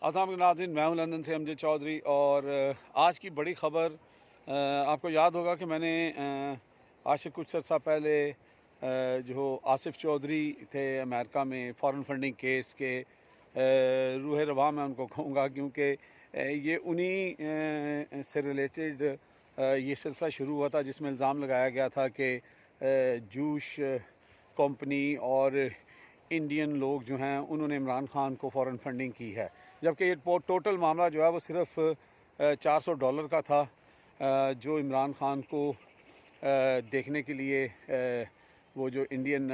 अस्सलाम वालेकुम नाज़रीन, मैं हूं लंदन से अमजद चौधरी। और आज की बड़ी ख़बर, आपको याद होगा कि मैंने आज से कुछ अर्सा पहले जो आसिफ चौधरी थे अमेरिका में फ़ॉरेन फंडिंग केस के रूह रवा मैं उनको कहूँगा, क्योंकि ये उन्हीं से रिलेटेड ये सिलसिला शुरू हुआ था जिसमें इल्ज़ाम लगाया गया था कि जूश कंपनी और इंडियन लोग जो हैं उन्होंने इमरान खान को फ़ॉरेन फंडिंग की है, जबकि ये टोटल मामला जो है वो सिर्फ $400 का था, जो इमरान खान को देखने के लिए वो जो इंडियन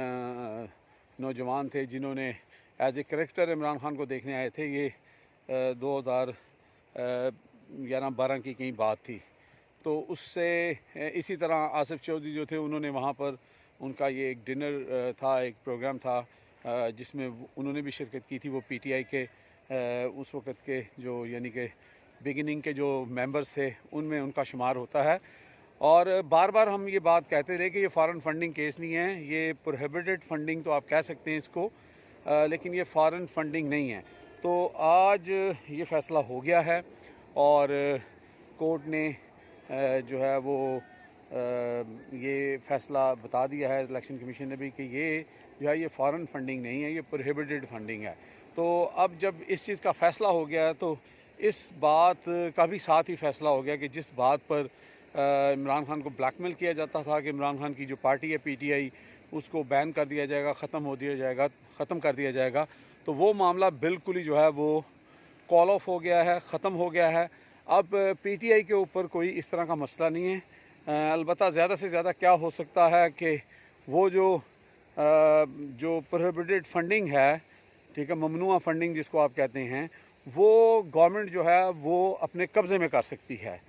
नौजवान थे जिन्होंने as a character Imran Khan को देखने आए थे, ये 2011-12 की कहीं बात थी। तो उससे इसी तरह आसिफ चौधरी जो थे उन्होंने वहाँ पर उनका ये एक डिनर था, एक प्रोग्राम था जिसमें उन्होंने भी शिरकत की थी। वो पीटीआई के उस वक़्त के जो यानी कि बिगिनिंग के जो मेंबर्स थे उनमें उनका शुमार होता है। और बार बार हम ये बात कहते रहे कि ये फ़ॉरेन फंडिंग केस नहीं है, ये प्रोहिबिटेड फंडिंग तो आप कह सकते हैं इसको, लेकिन ये फ़ॉरेन फंडिंग नहीं है। तो आज ये फ़ैसला हो गया है और कोर्ट ने जो है वो ये फ़ैसला बता दिया है, इलेक्शन कमीशन ने भी, कि ये जो है ये फ़ॉरेन फंडिंग नहीं है, ये प्रोहिबिटेड फंडिंग है। तो अब जब इस चीज़ का फ़ैसला हो गया है तो इस बात का भी साथ ही फ़ैसला हो गया कि जिस बात पर इमरान खान को ब्लैकमेल किया जाता था कि इमरान खान की जो पार्टी है पीटीआई उसको बैन कर दिया जाएगा, ख़त्म कर दिया जाएगा, तो वो मामला बिल्कुल ही जो है वो कॉल ऑफ हो गया है, ख़त्म हो गया है। अब पीटीआई के ऊपर कोई इस तरह का मसला नहीं है। अलबत्ता ज़्यादा से ज़्यादा क्या हो सकता है कि वो जो प्रोहिबिटेड फंडिंग है, ठीक है, ममनुआ फंडिंग जिसको आप कहते हैं, वो गवर्नमेंट जो है वो अपने कब्ज़े में कर सकती है।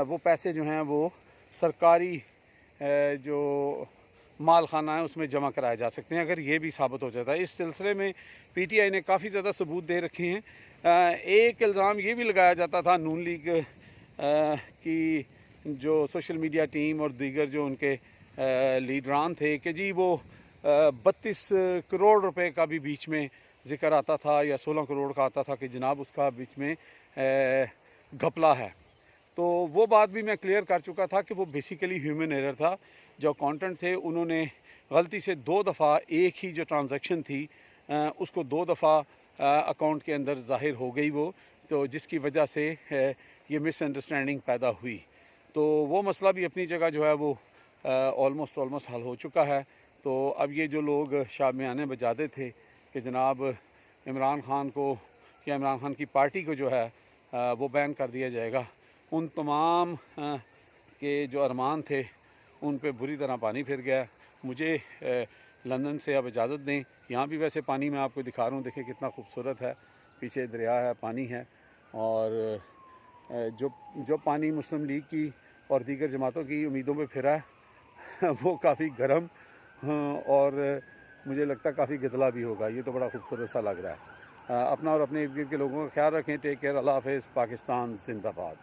वो पैसे जो हैं वो सरकारी जो माल खाना है उसमें जमा कराए जा सकते हैं, अगर ये भी साबित हो जाता है। इस सिलसिले में पीटीआई ने काफ़ी ज़्यादा सबूत दे रखे हैं। एक इल्ज़ाम ये भी लगाया जाता था नून लीग की जो सोशल मीडिया टीम और दीगर जो उनके लीडरान थे कि जी वो 32 करोड़ रुपए का भी बीच में ज़िक्र आता था, या 16 करोड़ का आता था कि जनाब उसका बीच में घपला है। तो वो बात भी मैं क्लियर कर चुका था कि वो बेसिकली ह्यूमन एरर था। जो अकाउंटेंट थे उन्होंने गलती से 2 दफ़ा एक ही जो ट्रांजैक्शन थी उसको 2 दफ़ा अकाउंट के अंदर ज़ाहिर हो गई वो, तो जिसकी वजह से ये मिसअंडरस्टैंडिंग पैदा हुई। तो वो मसला भी अपनी जगह जो है वो ऑलमोस्ट हल हो चुका है। तो अब ये जो लोग शामियाने बजाते थे कि जनाब इमरान खान को या इमरान खान की पार्टी को जो है वो बैन कर दिया जाएगा, उन तमाम के जो अरमान थे उन पे बुरी तरह पानी फिर गया। मुझे लंदन से अब इजाज़त दें। यहाँ भी वैसे पानी मैं आपको दिखा रहा हूँ, देखिए कितना खूबसूरत है, पीछे दरिया है, पानी है। और जो पानी मुस्लिम लीग की और दीगर जमातों की उम्मीदों पे फिरा है वो काफ़ी गर्म और मुझे लगता है काफ़ी गदला भी होगा। ये तो बड़ा खूबसूरत सा लग रहा है। अपना और अपने इर्द गिर्द के लोगों का ख्याल रखें। Take care. अल्लाह हाफ़िज़। पाकिस्तान जिंदाबाद।